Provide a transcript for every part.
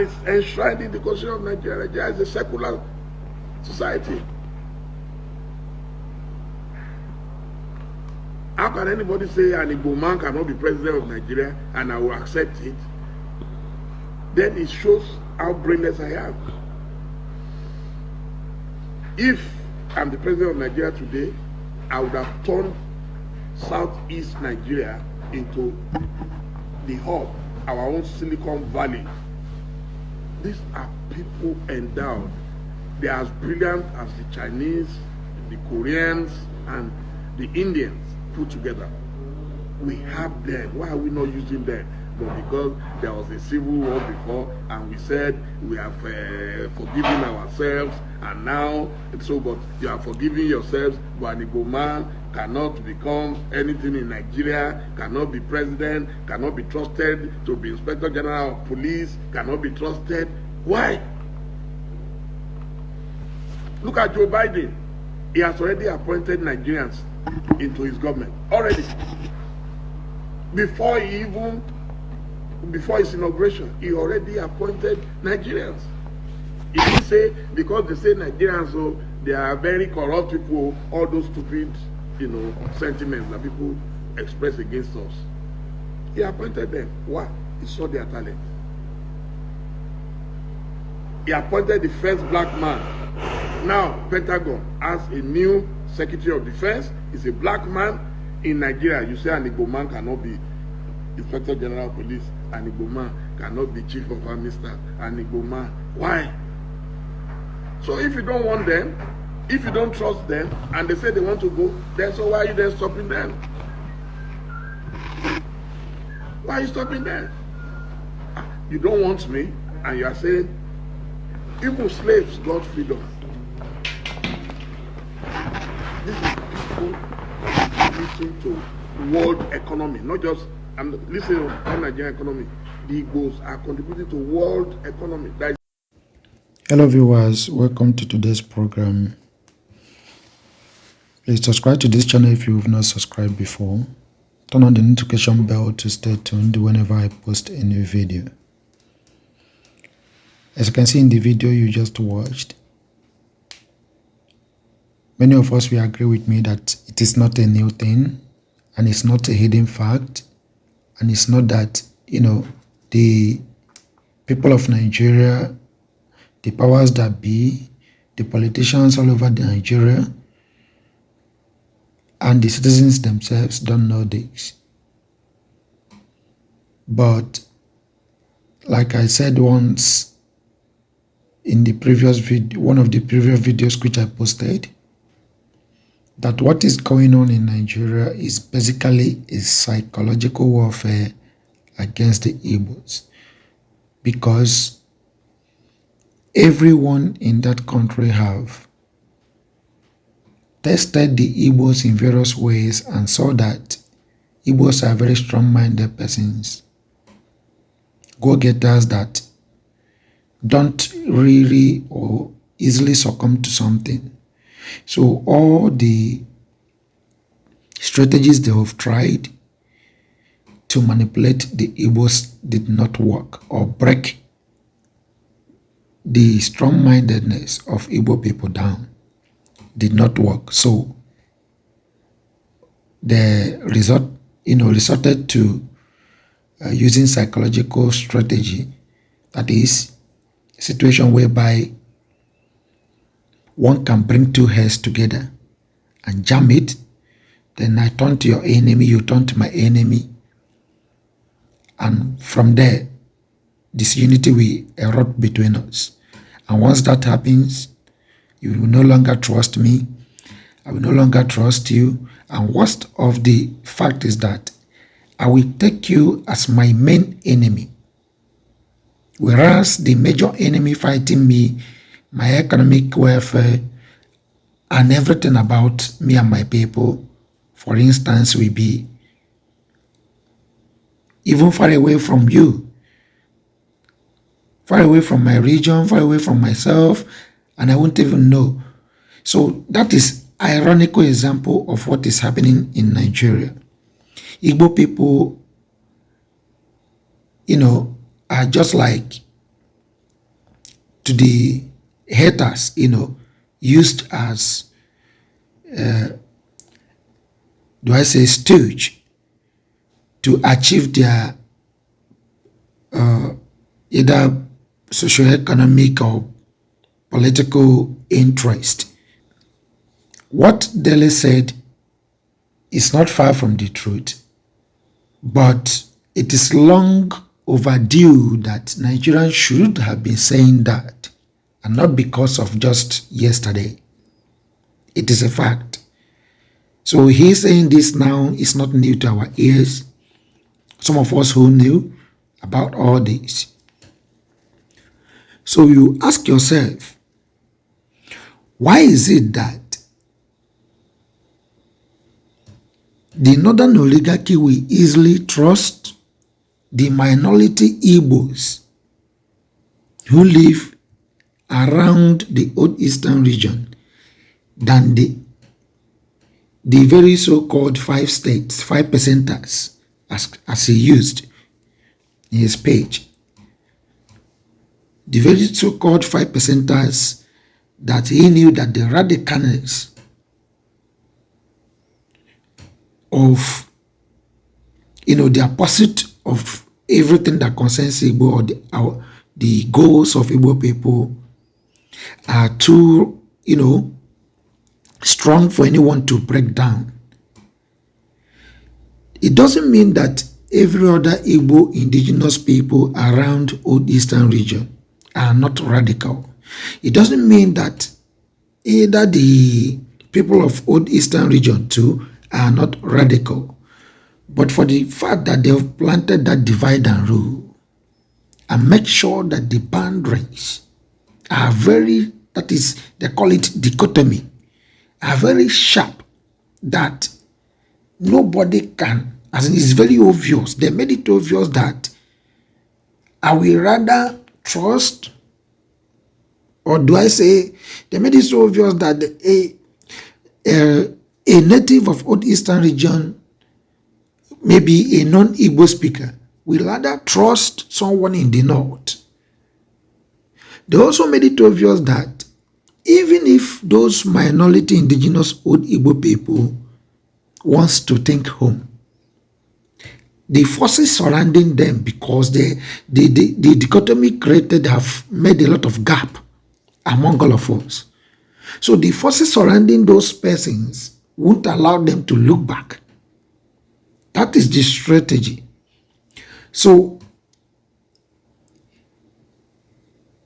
And it's enshrined in the Constitution of Nigeria. Nigeria is a secular society. How can anybody say an Igbo man cannot be president of Nigeria and I will accept it? Then it shows how brainless I am. If I'm the president of Nigeria today, I would have turned Southeast Nigeria into the hub, our own Silicon Valley. These are people endowed. They are as brilliant as the Chinese, the Koreans, and the Indians put together. We have them. Why are we not using them? But because there was a civil war before, and we said we have forgiven ourselves, and now, but you are forgiving yourselves, but an Igbo man cannot become anything in Nigeria, cannot be president, cannot be trusted to be Inspector General of Police, cannot be trusted. Why? Look at Joe Biden. He has already appointed Nigerians into his government. Already. Before his inauguration, he already appointed Nigerians. He didn't say, because they say Nigerians, so they are very corrupt people, all those stupid, sentiments that people express against us. He appointed them. Why? He saw their talent. He appointed the first black man. Now, Pentagon has a new Secretary of Defense. He's a black man. In Nigeria, you say an Igbo man cannot be Inspector General of Police. An Igbo man cannot be Chief of Army Staff. An Igbo man. Why? So if you don't want them, if you don't trust them, and they say they want to go, then so why are you then stopping them? Why are you stopping them? You don't want me, and you are saying, even slaves got freedom. This is people listen to world economy, not just, I'm listening to Nigerian economy. The Igbos are contributing to world economy. Hello viewers, welcome to today's program. Please subscribe to this channel if you have not subscribed before. Turn on the notification bell to stay tuned whenever I post a new video. As you can see in the video you just watched, many of us will agree with me that it is not a new thing, and it's not a hidden fact, and it's not that, the people of Nigeria, the powers that be, the politicians all over Nigeria, and the citizens themselves don't know this. But, like I said once in the previous video, one of the previous videos which I posted, that what is going on in Nigeria is basically a psychological warfare against the Igbos, because everyone in that country have tested the Igbos in various ways and saw that Igbos are very strong-minded persons, go-getters that don't really or easily succumb to something. So all the strategies they have tried to manipulate the Igbos did not work or break the strong-mindedness of Igbo people down. Did not work. So they resorted to using psychological strategy, that is a situation whereby one can bring two heads together and jam it. Then I turn to your enemy, you turn to my enemy. And from there, disunity will erupt between us. And once that happens, you will no longer trust me. I will no longer trust you. And worst of the fact is that I will take you as my main enemy. Whereas the major enemy fighting me, my economic welfare, and everything about me and my people, for instance, will be even far away from you, far away from my region, far away from myself, and I won't even know. So that is an ironical example of what is happening in Nigeria. Igbo people, are just like to the haters, used as, stooge to achieve their either socio-economic or political interest. What Dele said is not far from the truth, but it is long overdue that Nigerians should have been saying that, and not because of just yesterday. It is a fact. So he's saying this now is not new to our ears. Some of us who knew about all this. So you ask yourself, why is it that the northern oligarchy will easily trust the minority Igbos who live around the Old Eastern region than the very so-called 5 states, 5%ers, as he used in his page? The very so-called 5%ers that he knew that the radicalness of, the opposite of everything that concerns Igbo, or the goals of Igbo people are too, strong for anyone to break down. It doesn't mean that every other Igbo indigenous people around Old Eastern region are not radical. It doesn't mean that either the people of Old Eastern region too are not radical. But for the fact that they have planted that divide and rule and make sure that the boundaries are very, that is, they call it dichotomy, are very sharp, that nobody can, as in it's very obvious, they made it obvious that I will rather trust, or do I say, they made it so obvious that a native of Old Eastern region, maybe a non-Igbo speaker, will rather trust someone in the north. They also made it obvious that even if those minority indigenous Old Igbo people wants to think home, the forces surrounding them, because the dichotomy created have made a lot of gap among all of us. So the forces surrounding those persons won't allow them to look back. That is the strategy. So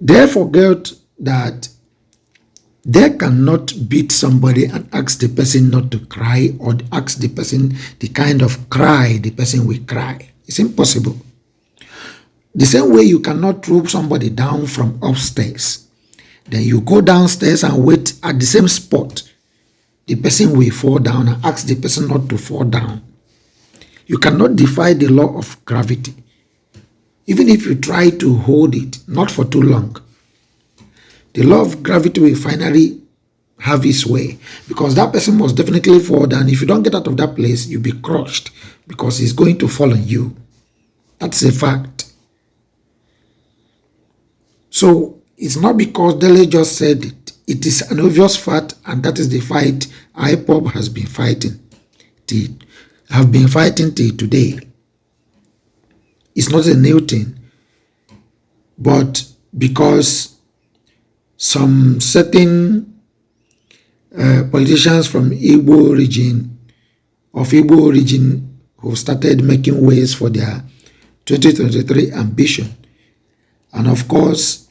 they forget that they cannot beat somebody and ask the person not to cry, or ask the person the kind of cry the person will cry. It's impossible. The same way you cannot throw somebody down from upstairs, then you go downstairs and wait at the same spot. The person will fall down and ask the person not to fall down. You cannot defy the law of gravity. Even if you try to hold it, not for too long, the law of gravity will finally have its way, because that person must definitely fall down. If you don't get out of that place, you'll be crushed, because it's going to fall on you. That's a fact. So it's not because Dele just said it. It is an obvious fact, and that is the fight IPOB has been fighting till today. It's not a new thing, but because some certain politicians from Igbo origin who started making ways for their 2023 ambition, and of course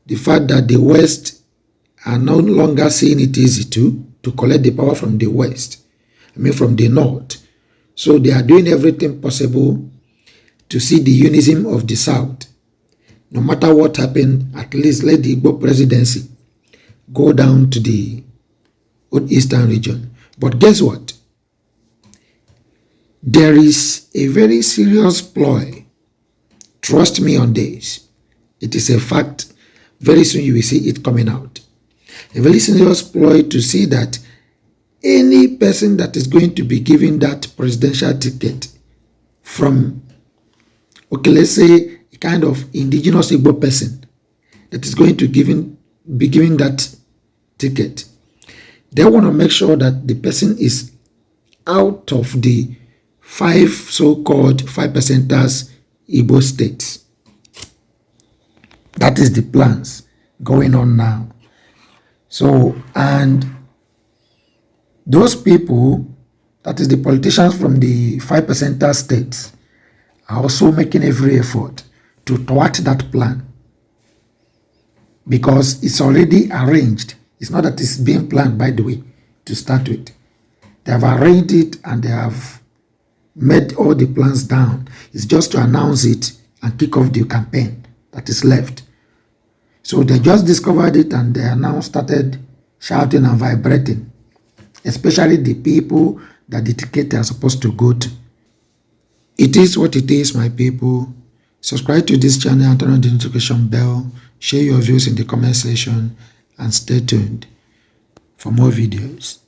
the fact that the West are no longer seeing it easy to collect the power from the West, from the North. So they are doing everything possible to see the unison of the South. No matter what happened, at least let the Igbo presidency go down to the Old Eastern region. But guess what? There is a very serious ploy. Trust me on this. It is a fact. Very soon you will see it coming out. A very serious ploy to see that any person that is going to be given that presidential ticket from, okay, let's say a kind of indigenous Igbo person that is going to be giving that ticket. They want to make sure that the person is out of the 5 so-called 5%ers Igbo states. That is the plans going on now. So, and those people, that is the politicians from the 5%er states, are also making every effort to thwart that plan, because it's already arranged. It's not that it's being planned, by the way, to start with. They have arranged it and they have made all the plans down. It's just to announce it and kick off the campaign that is left. So they just discovered it and they are now started shouting and vibrating, especially the people that the ticket are supposed to go to. It is what it is, my people. Subscribe to this channel and turn on the notification bell. Share your views in the comment section and stay tuned for more videos.